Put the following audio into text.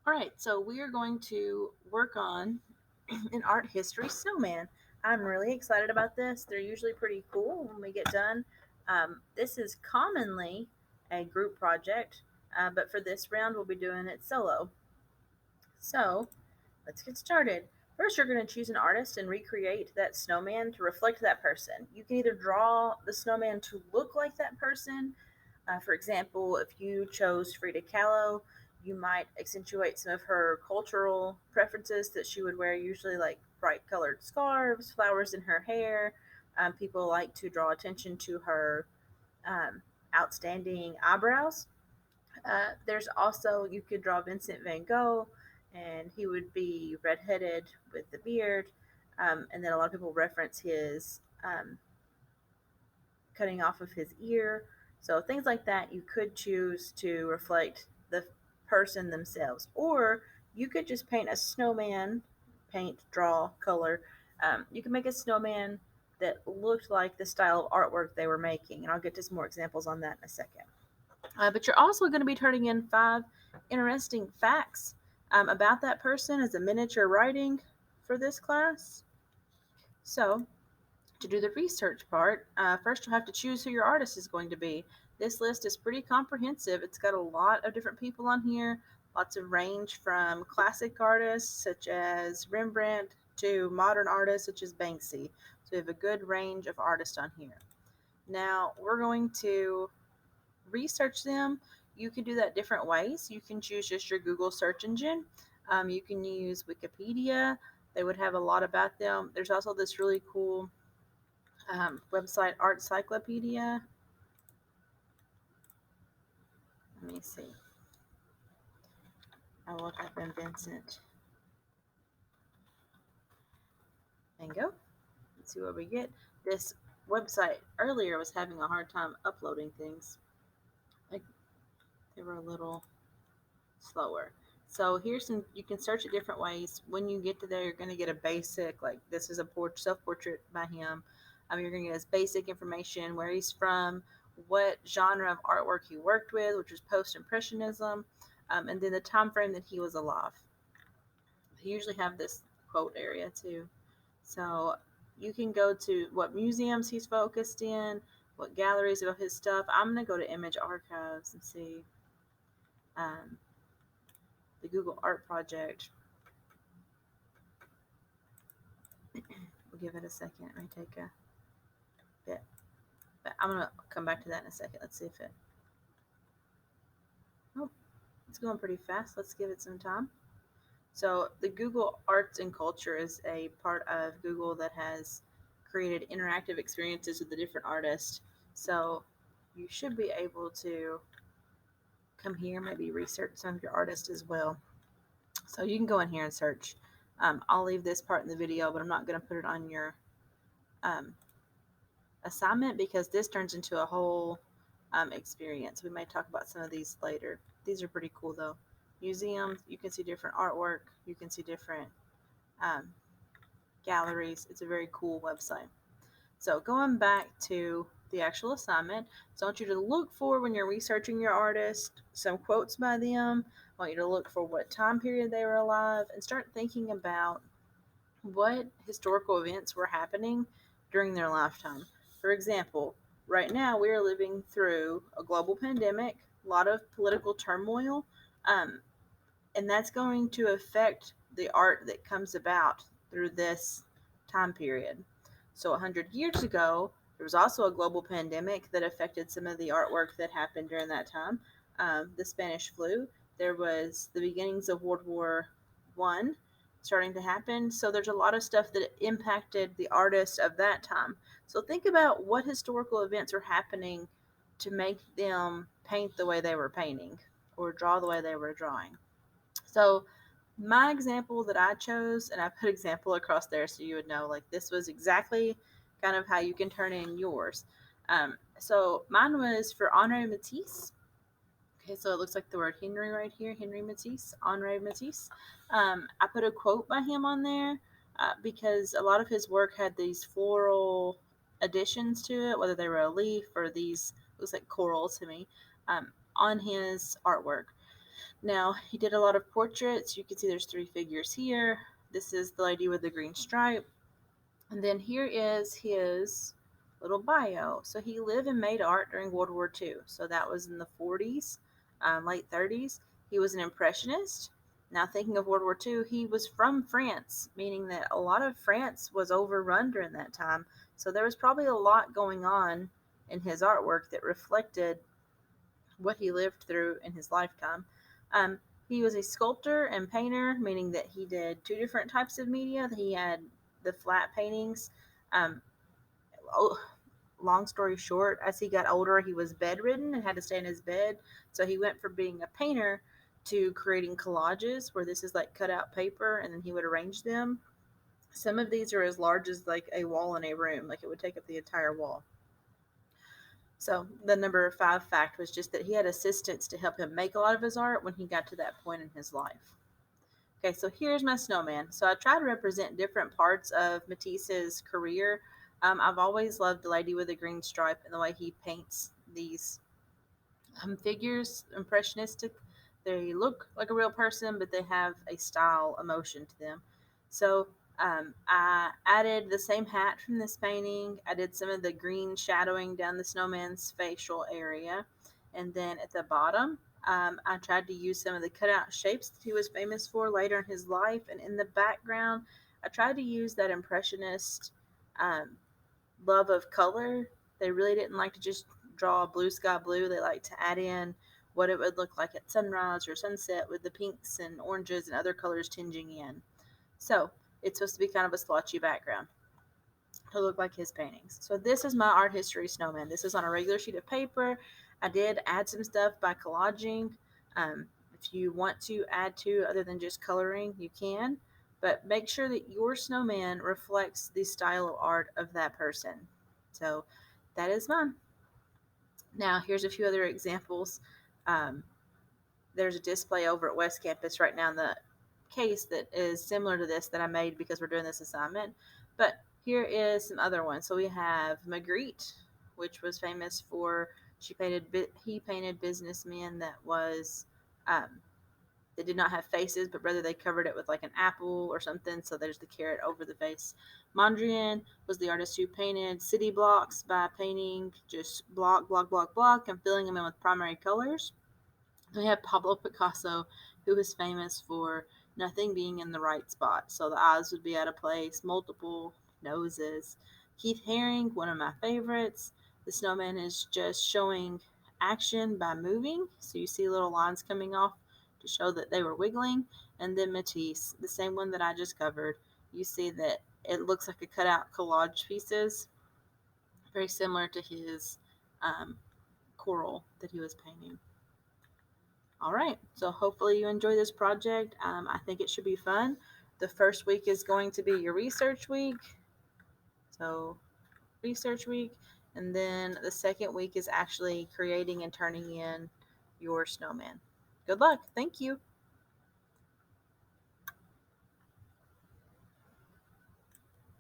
All right, so we are going to work on an art history snowman. I'm really excited about this. They're usually pretty cool when we get done. This is commonly a group project, but for this round, we'll be doing it solo. So let's get started. First, you're going to choose an artist and recreate that snowman to reflect that person. You can either draw the snowman to look like that person. For example, if you chose Frida Kahlo, you might accentuate some of her cultural preferences that she would wear, usually like bright colored scarves, flowers in her hair. People like to draw attention to her um, outstanding eyebrows. There's also, you could draw Vincent van Gogh, and he would be redheaded with the beard. And then a lot of people reference his cutting off of his ear. So things like that, you could choose to reflect the person themselves, or you could just paint a snowman, paint, draw, color. You can make a snowman that looked like the style of artwork they were making, and I'll get to some more examples on that in a second. But you're also going to be turning in 5 interesting facts about that person as a miniature writing for this class. So, to do the research part, first you'll have to choose who your artist is going to be. This list is pretty comprehensive. It's got a lot of different people on here, lots of range from classic artists such as Rembrandt to modern artists such as Banksy. So we have a good range of artists on here. Now we're going to research them. You can do that different ways. You can choose just your Google search engine. You can use Wikipedia. They would have a lot about them. There's also this really cool website, Art Cyclopedia. Let me see. I'll look up in Vincent van Gogh. Let's see what we get. This website earlier was having a hard time uploading things. Like they were a little slower. So here's some, you can search it different ways. When you get to there, you're going to get a basic, like this is a self-portrait by him. You're going to get his basic information, where he's from, what genre of artwork he worked with, which is post-impressionism, and then the time frame that he was alive. They usually have this quote area too. So you can go to what museums he's focused in, what galleries of his stuff. I'm going to go to Image Archives and see um, the Google Art Project. We'll give it a second. It may take a bit. But I'm going to come back to that in a second. Let's see if it. Oh, it's going pretty fast. Let's give it some time. So, the Google Arts and Culture is a part of Google that has created interactive experiences with the different artists. So, you should be able to come here, maybe research some of your artists as well. So, you can go in here and search. I'll leave this part in the video, but I'm not going to put it on your um, assignment because this turns into a whole experience. We may talk about some of these later. These are pretty cool though. Museums, you can see different artwork, you can see different um, galleries. It's a very cool website. So going back to the actual assignment, so I want you to look for, when you're researching your artist, some quotes by them. I want you to look for what time period they were alive and start thinking about what historical events were happening during their lifetime. For example, right now we are living through a global pandemic, a lot of political turmoil, um, and that's going to affect the art that comes about through this time period. So, 100 years ago, there was also a global pandemic that affected some of the artwork that happened during that time. The Spanish flu, there was the beginnings of World War One starting to happen. So, there's a lot of stuff that impacted the artists of that time. So, think about what historical events are happening to make them paint the way they were painting or draw the way they were drawing. So my example that I chose, and I put example across there so you would know, like this was exactly kind of how you can turn in yours. So mine was for Henri Matisse. Okay, so it looks like the word Henry right here, Henri Matisse, Henri Matisse. I put a quote by him on there because a lot of his work had these floral additions to it, whether they were a leaf or these, looks like coral to me, on his artwork. Now, he did a lot of portraits. You can see there's three figures here. This is the lady with the green stripe. And then here is his little bio. So he lived and made art during World War II. So that was in the 40s, late 30s. He was an impressionist. Now, thinking of World War II, he was from France, meaning that a lot of France was overrun during that time. So there was probably a lot going on in his artwork that reflected what he lived through in his lifetime. Um, he was a sculptor and painter, meaning that he did two different types of media. He had the flat paintings. Um, oh, long story short, as he got older, he was bedridden and had to stay in his bed. So he went from being a painter to creating collages, where this is like cut out paper and then he would arrange them. Some of these are as large as like a wall in a room, like it would take up the entire wall. So the number five fact was just that he had assistants to help him make a lot of his art when he got to that point in his life. Okay, so here's my snowman. So I try to represent different parts of Matisse's career. I've always loved the lady with the green stripe and the way he paints these figures, impressionistic. They look like a real person, but they have a style, emotion to them. So I added the same hat from this painting. I did some of the green shadowing down the snowman's facial area. And then at the bottom, I tried to use some of the cutout shapes that he was famous for later in his life. And in the background, I tried to use that impressionist um, love of color. They really didn't like to just draw blue sky blue. They like to add in what it would look like at sunrise or sunset with the pinks and oranges and other colors tinging in. So it's supposed to be kind of a splotchy background to look like his paintings. So this is my art history snowman. This is on a regular sheet of paper. I did add some stuff by collaging. If you want to add to other than just coloring, you can. But make sure that your snowman reflects the style of art of that person. So that is mine. Now, here's a few other examples. Um, there's a display over at West Campus right now in the case that is similar to this that I made because we're doing this assignment. But here is some other ones. So we have Magritte, which was famous for he painted businessmen um, that did not have faces, but rather they covered it with like an apple or something. So there's the carrot over the face. Mondrian was the artist who painted city blocks by painting just block, block, block, block, and filling them in with primary colors. We have Pablo Picasso, who is famous for nothing being in the right spot. So the eyes would be out of place, multiple noses. Keith Haring, one of my favorites. The snowman is just showing action by moving. So you see little lines coming off to show that they were wiggling. And then Matisse, the same one that I just covered. You see that it looks like a cutout collage pieces, very similar to his um, coral that he was painting. All right, so hopefully you enjoy this project. I think it should be fun. The first week is going to be your research week. So, research week. And then the second week is actually creating and turning in your snowman. Good luck. Thank you.